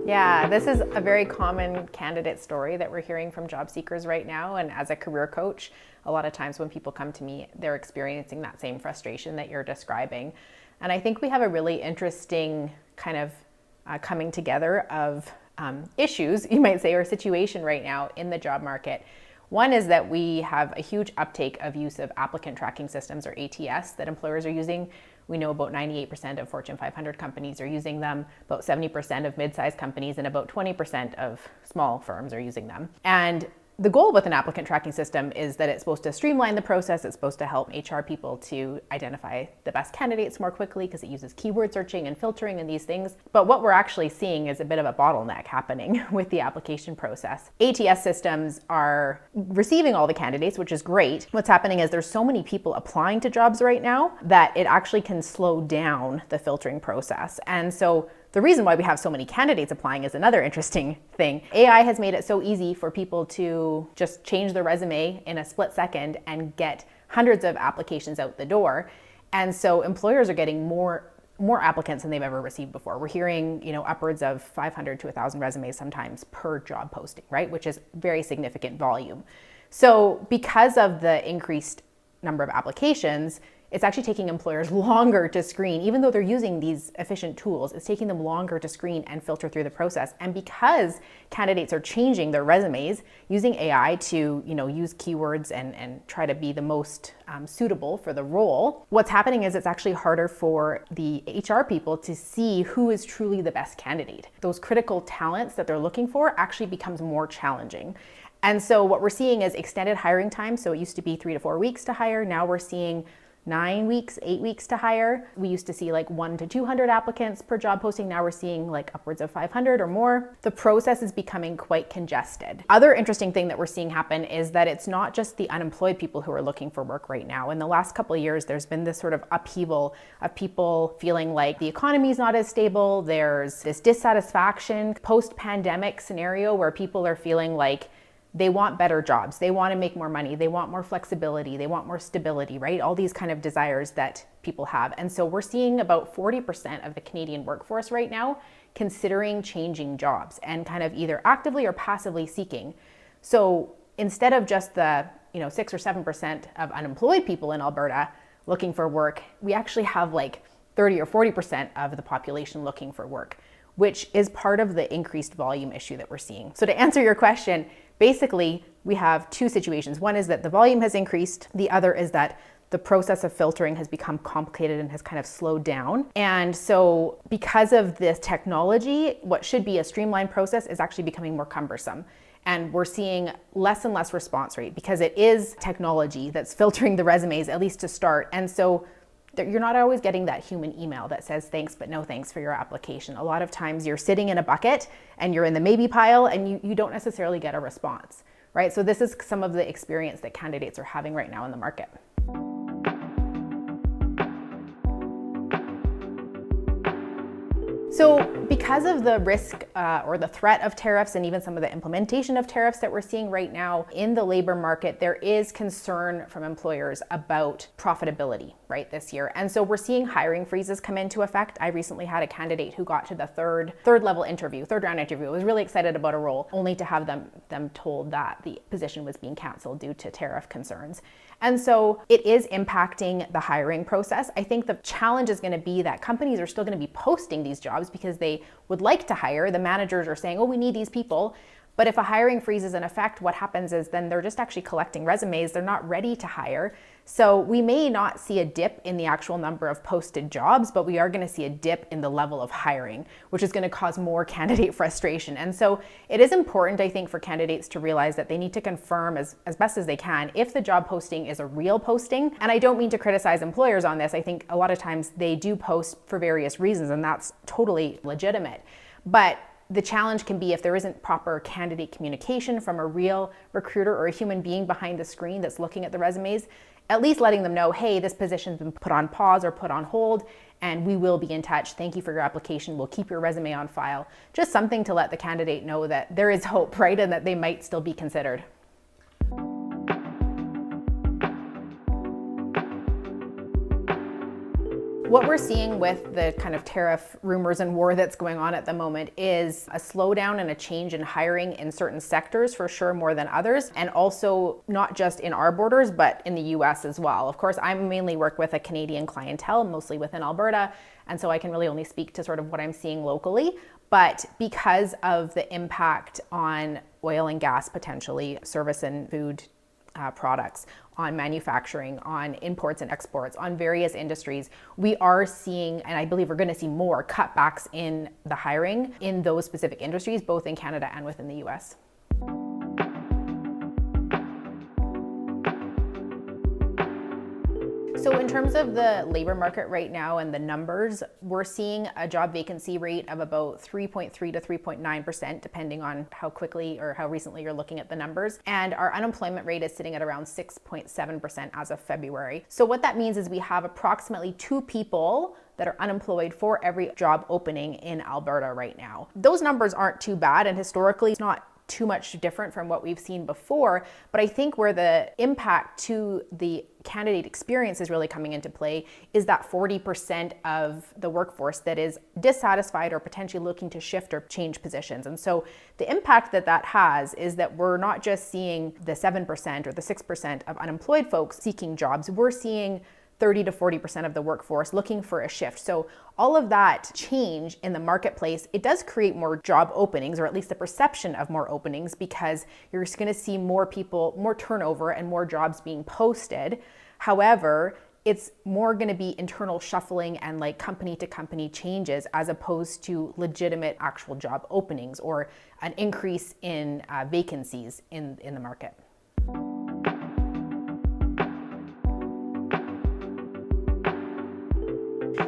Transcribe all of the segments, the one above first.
Yeah, this is a very common candidate story that we're hearing from job seekers right now. And as a career coach, a lot of times when people come to me, they're experiencing that same frustration that you're describing. And I think we have a really interesting kind of coming together of issues, you might say, or situation right now in the job market. One is that we have a huge uptake of use of applicant tracking systems, or ATS, that employers are using. We know about 98% of Fortune 500 companies are using them, about 70% of mid-sized companies, and about 20% of small firms are using them. And the goal with an applicant tracking system is that it's supposed to streamline the process. It's supposed to help HR people to identify the best candidates more quickly because it uses keyword searching and filtering and these things. But what we're actually seeing is a bit of a bottleneck happening with the application process. ATS systems are receiving all the candidates, which is great. What's happening is there's so many people applying to jobs right now that it actually can slow down the filtering process. And so the reason why we have so many candidates applying is another interesting thing. AI has made it so easy for people to just change their resume in a split second and get hundreds of applications out the door. And so employers are getting more applicants than they've ever received before. We're hearing, upwards of 500 to 1,000 resumes sometimes per job posting, right? Which is very significant volume. So because of the increased number of applications, it's actually taking employers longer to screen. Even though they're using these efficient tools, it's taking them longer to screen and filter through the process. And because candidates are changing their resumes using AI to use keywords and try to be the most suitable for the role, what's happening is it's actually harder for the HR people to see who is truly the best candidate. Those critical talents that they're looking for actually becomes more challenging. And so what we're seeing is extended hiring time. So it used to be 3 to 4 weeks to hire. Now we're seeing 9 weeks, 8 weeks to hire. We used to see like 100 to 200 applicants per job posting. Now we're seeing like upwards of 500 or more. The process is becoming quite congested. Other interesting thing that we're seeing happen is that it's not just the unemployed people who are looking for work right now. In the last couple of years, there's been this sort of upheaval of people feeling like the economy is not as stable. There's this dissatisfaction post-pandemic scenario where people are feeling like they want better jobs. They want to make more money. They want more flexibility. They want more stability, right? All these kind of desires that people have. And so we're seeing about 40% of the Canadian workforce right now considering changing jobs and kind of either actively or passively seeking. So instead of just the 6 or 7% of unemployed people in Alberta looking for work, we actually have like 30 or 40% of the population looking for work, which is part of the increased volume issue that we're seeing. So to answer your question, basically, we have two situations. One is that the volume has increased. The other is that the process of filtering has become complicated and has kind of slowed down. And so because of this technology, what should be a streamlined process is actually becoming more cumbersome. And we're seeing less and less response rate because it is technology that's filtering the resumes, at least to start. And so you're not always getting that human email that says thanks but no thanks for your application. A lot of times you're sitting in a bucket and you're in the maybe pile and you don't necessarily get a response, right? So this is some of the experience that candidates are having right now in the market. So because of the risk or the threat of tariffs and even some of the implementation of tariffs that we're seeing right now in the labor market, there is concern from employers about profitability, right, this year. And so we're seeing hiring freezes come into effect. I recently had a candidate who got to the third round interview, was really excited about a role, only to have them told that the position was being canceled due to tariff concerns. And so it is impacting the hiring process. I think the challenge is going to be that companies are still going to be posting these jobs because they would like to hire. The managers are saying, oh, we need these people. But if a hiring freeze is in effect, what happens is then they're just actually collecting resumes. They're not ready to hire. So we may not see a dip in the actual number of posted jobs, but we are going to see a dip in the level of hiring, which is going to cause more candidate frustration. And so it is important, I think, for candidates to realize that they need to confirm as best as they can if the job posting is a real posting. And I don't mean to criticize employers on this. I think a lot of times they do post for various reasons, and that's totally legitimate. But the challenge can be if there isn't proper candidate communication from a real recruiter or a human being behind the screen that's looking at the resumes, at least letting them know, hey, this position's been put on pause or put on hold, and we will be in touch. Thank you for your application. We'll keep your resume on file. Just something to let the candidate know that there is hope, right? And that they might still be considered. What we're seeing with the kind of tariff rumors and war that's going on at the moment is a slowdown and a change in hiring in certain sectors, for sure, more than others, and also not just in our borders, but in the US as well. Of course, I mainly work with a Canadian clientele, mostly within Alberta, and so I can really only speak to sort of what I'm seeing locally. But because of the impact on oil and gas, potentially, service and food products, on manufacturing, on imports and exports, on various industries, we are seeing, and I believe we're going to see more cutbacks in the hiring in those specific industries, both in Canada and within the US. So in terms of the labor market right now and the numbers, we're seeing a job vacancy rate of about 3.3 to 3.9%, depending on how quickly or how recently you're looking at the numbers. And our unemployment rate is sitting at around 6.7% as of February. So what that means is we have approximately 2 people that are unemployed for every job opening in Alberta right now. Those numbers aren't too bad, and historically it's not too much different from what we've seen before, but I think where the impact to the candidate experience is really coming into play is that 40% of the workforce that is dissatisfied or potentially looking to shift or change positions. And so the impact that that has is that we're not just seeing the 7% or the 6% of unemployed folks seeking jobs, we're seeing 30 to 40% of the workforce looking for a shift. So all of that change in the marketplace, it does create more job openings, or at least the perception of more openings, because you're just going to see more people, more turnover and more jobs being posted. However, it's more going to be internal shuffling and like company to company changes, as opposed to legitimate actual job openings or an increase in vacancies in the market.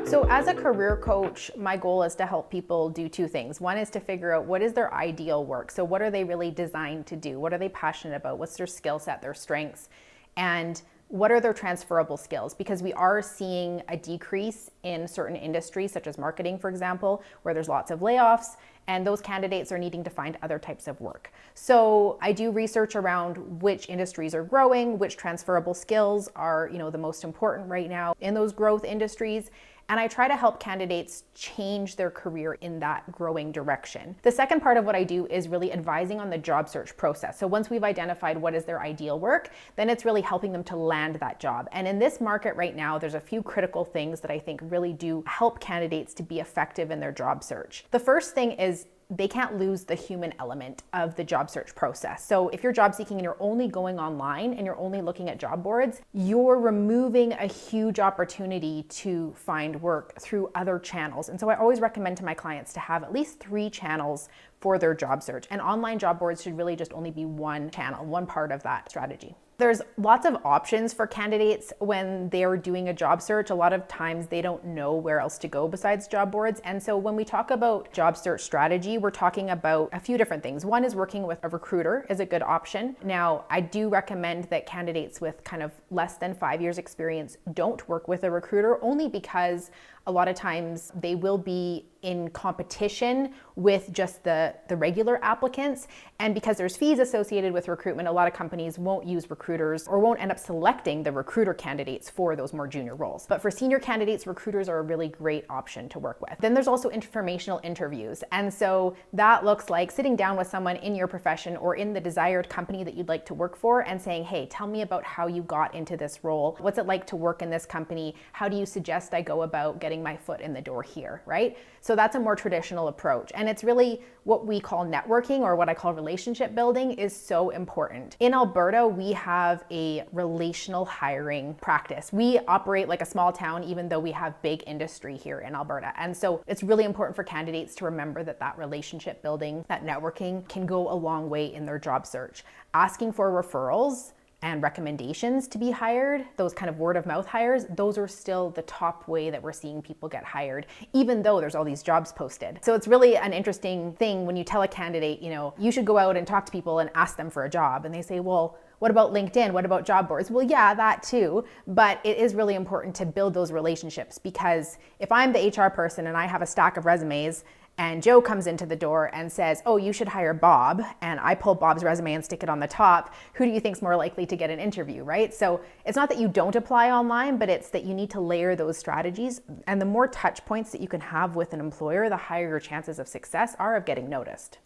So as a career coach, my goal is to help people do 2 things. One is to figure out what is their ideal work. So what are they really designed to do? What are they passionate about? What's their skill set, their strengths? And what are their transferable skills? Because we are seeing a decrease in certain industries, such as marketing, for example, where there's lots of layoffs, and those candidates are needing to find other types of work. So I do research around which industries are growing, which transferable skills are, the most important right now in those growth industries. And I try to help candidates change their career in that growing direction. The second part of what I do is really advising on the job search process. So once we've identified what is their ideal work, then it's really helping them to land that job. And in this market right now, there's a few critical things that I think really do help candidates to be effective in their job search. The first thing is they can't lose the human element of the job search process. So if you're job seeking and you're only going online and you're only looking at job boards, you're removing a huge opportunity to find work through other channels. And so I always recommend to my clients to have at least 3 channels for their job search. And online job boards should really just only be one channel, one part of that strategy. There's lots of options for candidates when they're doing a job search. A lot of times they don't know where else to go besides job boards. And so when we talk about job search strategy, we're talking about a few different things. One is working with a recruiter is a good option. Now, I do recommend that candidates with kind of less than 5 years experience don't work with a recruiter, only because a lot of times they will be in competition with just the regular applicants. And because there's fees associated with recruitment, a lot of companies won't use recruiters or won't end up selecting the recruiter candidates for those more junior roles. But for senior candidates, recruiters are a really great option to work with. Then there's also informational interviews. And so that looks like sitting down with someone in your profession or in the desired company that you'd like to work for and saying, hey, tell me about how you got into this role. What's it like to work in this company? How do you suggest I go about getting my foot in the door here, right? So that's a more traditional approach. And it's really what we call networking, or what I call relationship building, is so important. In Alberta, we have a relational hiring practice. We operate like a small town, even though we have big industry here in Alberta. And so it's really important for candidates to remember that that relationship building, that networking can go a long way in their job search. Asking for referrals and recommendations to be hired, those kind of word of mouth hires, those are still the top way that we're seeing people get hired, even though there's all these jobs posted. So it's really an interesting thing when you tell a candidate, you should go out and talk to people and ask them for a job. And they say, well, what about LinkedIn? What about job boards? Well, yeah, that too. But it is really important to build those relationships, because if I'm the HR person and I have a stack of resumes and Joe comes into the door and says, oh, you should hire Bob, and I pull Bob's resume and stick it on the top, who do you think's more likely to get an interview, right? So it's not that you don't apply online, but it's that you need to layer those strategies. And the more touch points that you can have with an employer, the higher your chances of success are of getting noticed.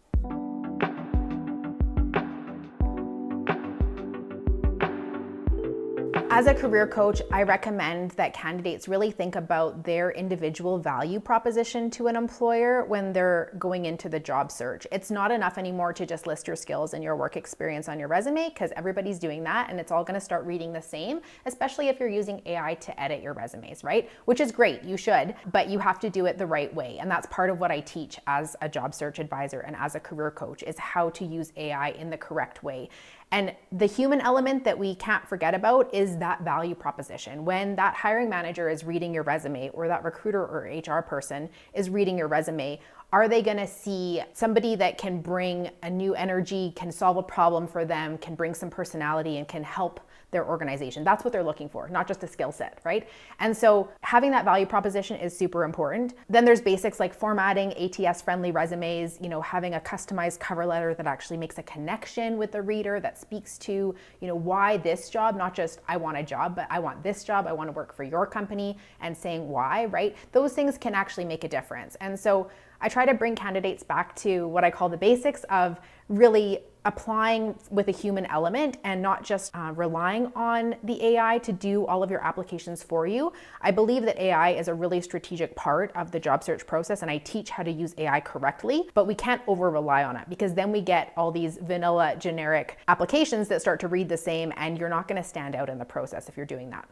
As a career coach, I recommend that candidates really think about their individual value proposition to an employer when they're going into the job search. It's not enough anymore to just list your skills and your work experience on your resume, because everybody's doing that and it's all going to start reading the same, especially if you're using AI to edit your resumes, right? Which is great, you should, but you have to do it the right way. And that's part of what I teach as a job search advisor and as a career coach, is how to use AI in the correct way. And the human element that we can't forget about is that value proposition. When that hiring manager is reading your resume, or that recruiter or HR person is reading your resume, are they going to see somebody that can bring a new energy, can solve a problem for them, can bring some personality, and can help their organization? That's what they're looking for, not just a skill set, right? And so having that value proposition is super important. Then there's basics like formatting ATS-friendly resumes, having a customized cover letter that actually makes a connection with the reader, that speaks to, why this job, not just I want a job, but I want this job, I want to work for your company, and saying why, right? Those things can actually make a difference. And so I try to bring candidates back to what I call the basics of really applying with a human element and not just relying on the AI to do all of your applications for you. I believe that AI is a really strategic part of the job search process, and I teach how to use AI correctly, but we can't over rely on it, because then we get all these vanilla generic applications that start to read the same, and you're not going to stand out in the process if you're doing that.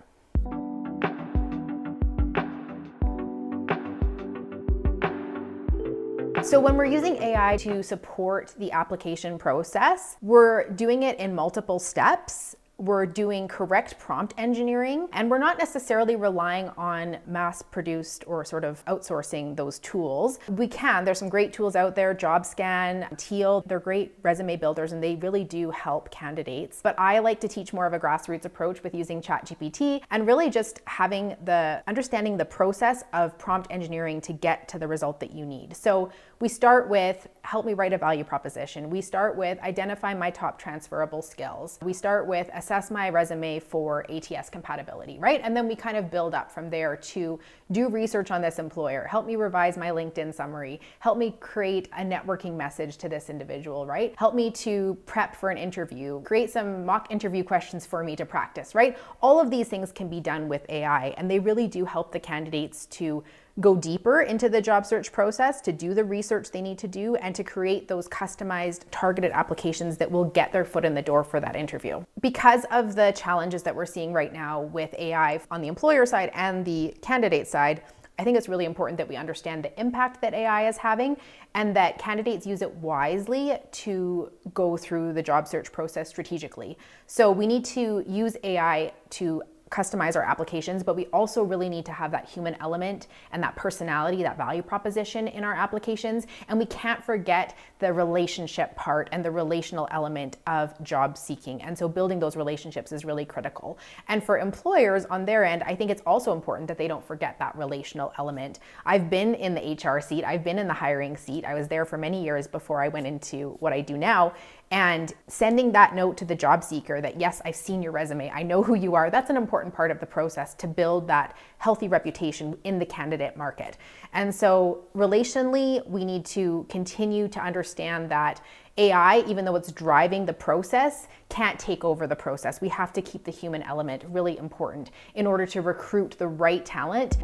So when we're using AI to support the application process, we're doing it in multiple steps. We're doing correct prompt engineering, and we're not necessarily relying on mass-produced or sort of outsourcing those tools. We can. There's some great tools out there, JobScan, Teal. They're great resume builders, and they really do help candidates. But I like to teach more of a grassroots approach with using ChatGPT and really just understanding the process of prompt engineering to get to the result that you need. So we start with, help me write a value proposition. We start with, identify my top transferable skills. We start with, assess my resume for ATS compatibility, right? And then we kind of build up from there to do research on this employer, help me revise my LinkedIn summary, help me create a networking message to this individual, right? Help me to prep for an interview, create some mock interview questions for me to practice, right? All of these things can be done with AI, and they really do help the candidates to go deeper into the job search process, to do the research they need to do, and to create those customized, targeted applications that will get their foot in the door for that interview. Because of the challenges that we're seeing right now with AI on the employer side and the candidate side, I think it's really important that we understand the impact that AI is having, and that candidates use it wisely to go through the job search process strategically. So we need to use AI to customize our applications, but we also really need to have that human element and that personality, that value proposition in our applications. And we can't forget the relationship part and the relational element of job seeking. And so building those relationships is really critical. And for employers on their end, I think it's also important that they don't forget that relational element. I've been in the HR seat, I've been in the hiring seat. I was there for many years before I went into what I do now. And sending that note to the job seeker that, yes, I've seen your resume, I know who you are, that's an important part of the process to build that healthy reputation in the candidate market. And so relationally, we need to continue to understand that AI, even though it's driving the process, can't take over the process. We have to keep the human element really important in order to recruit the right talent.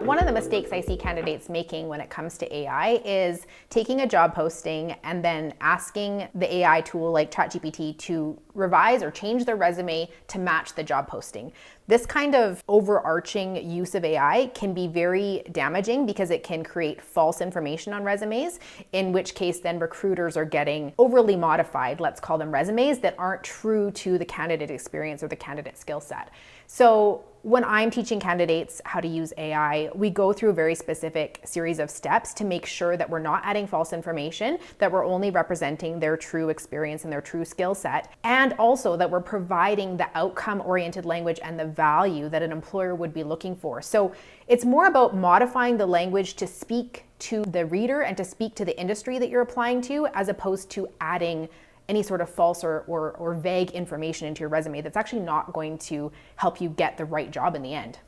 One of the mistakes I see candidates making when it comes to AI is taking a job posting and then asking the AI tool like ChatGPT to revise or change their resume to match the job posting. This kind of overarching use of AI can be very damaging because it can create false information on resumes, in which case then recruiters are getting overly modified, let's call them resumes, that aren't true to the candidate experience or the candidate skill set. So when I'm teaching candidates how to use AI, we go through a very specific series of steps to make sure that we're not adding false information, that we're only representing their true experience and their true skill set, and also that we're providing the outcome-oriented language and the value that an employer would be looking for. So it's more about modifying the language to speak to the reader and to speak to the industry that you're applying to, as opposed to adding any sort of false or vague information into your resume that's actually not going to help you get the right job in the end.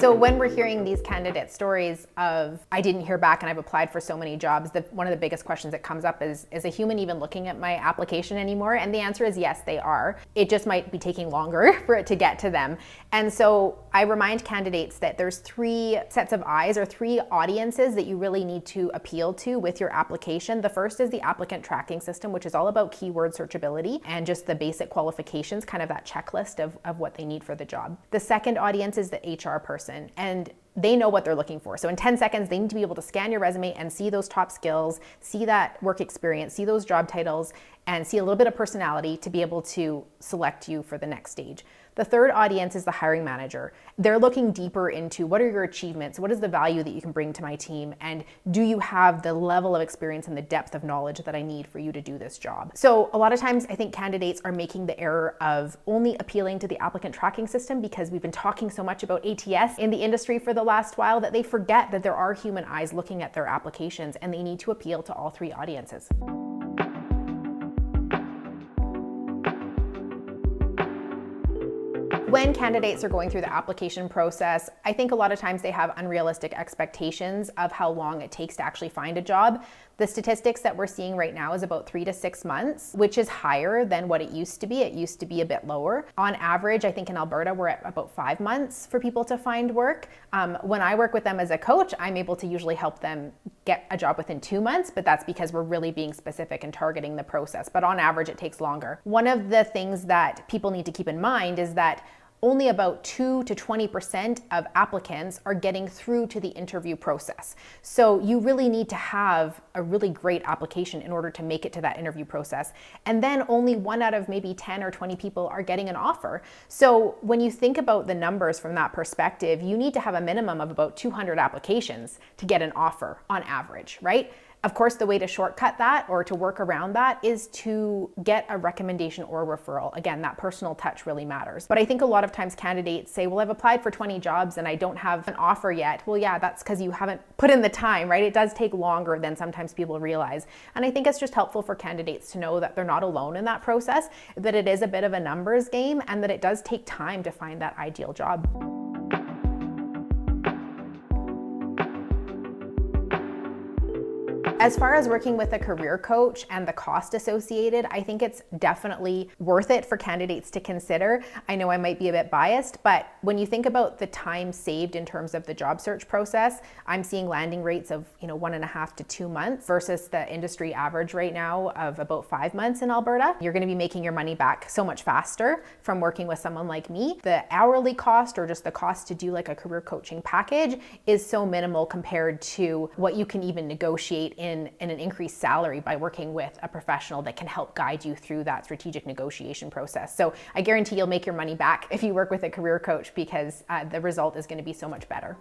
So when we're hearing these candidate stories of, I didn't hear back and I've applied for so many jobs, one of the biggest questions that comes up is a human even looking at my application anymore? And the answer is yes, they are. It just might be taking longer for it to get to them. And so I remind candidates that there's 3 sets of eyes, or 3 audiences that you really need to appeal to with your application. The first is the applicant tracking system, which is all about keyword searchability and just the basic qualifications, kind of that checklist of what they need for the job. The second audience is the HR person, and they know what they're looking for. So in 10 seconds, they need to be able to scan your resume and see those top skills, see that work experience, see those job titles, and see a little bit of personality to be able to select you for the next stage. The third audience is the hiring manager. They're looking deeper into, what are your achievements? What is the value that you can bring to my team? And do you have the level of experience and the depth of knowledge that I need for you to do this job? So a lot of times I think candidates are making the error of only appealing to the applicant tracking system, because we've been talking so much about ATS in the industry for the last while that they forget that there are human eyes looking at their applications, and they need to appeal to all 3 audiences. When candidates are going through the application process, I think a lot of times they have unrealistic expectations of how long it takes to actually find a job. The statistics that we're seeing right now is about 3 to 6 months, which is higher than what it used to be. It used to be a bit lower. On average, I think in Alberta, we're at about 5 months for people to find work. When I work with them as a coach, I'm able to usually help them get a job within 2 months, but that's because we're really being specific and targeting the process. But on average, it takes longer. One of the things that people need to keep in mind is that only about 2 to 20% of applicants are getting through to the interview process. So you really need to have a really great application in order to make it to that interview process. And then only 1 out of maybe 10 or 20 people are getting an offer. So when you think about the numbers from that perspective, you need to have a minimum of about 200 applications to get an offer on average, right? Of course, the way to shortcut that or to work around that is to get a recommendation or a referral. Again, that personal touch really matters. But I think a lot of times candidates say, well, I've applied for 20 jobs and I don't have an offer yet. Well, yeah, that's because you haven't put in the time, right? It does take longer than sometimes people realize. And I think it's just helpful for candidates to know that they're not alone in that process, that it is a bit of a numbers game, and that it does take time to find that ideal job. As far as working with a career coach and the cost associated, I think it's definitely worth it for candidates to consider. I know I might be a bit biased, but when you think about the time saved in terms of the job search process, I'm seeing landing rates of 1.5 to 2 months versus the industry average right now of about 5 months in Alberta. You're going to be making your money back so much faster from working with someone like me. The hourly cost, or just the cost to do like a career coaching package, is so minimal compared to what you can even negotiate in an increased salary by working with a professional that can help guide you through that strategic negotiation process. So I guarantee you'll make your money back if you work with a career coach, because the result is going to be so much better.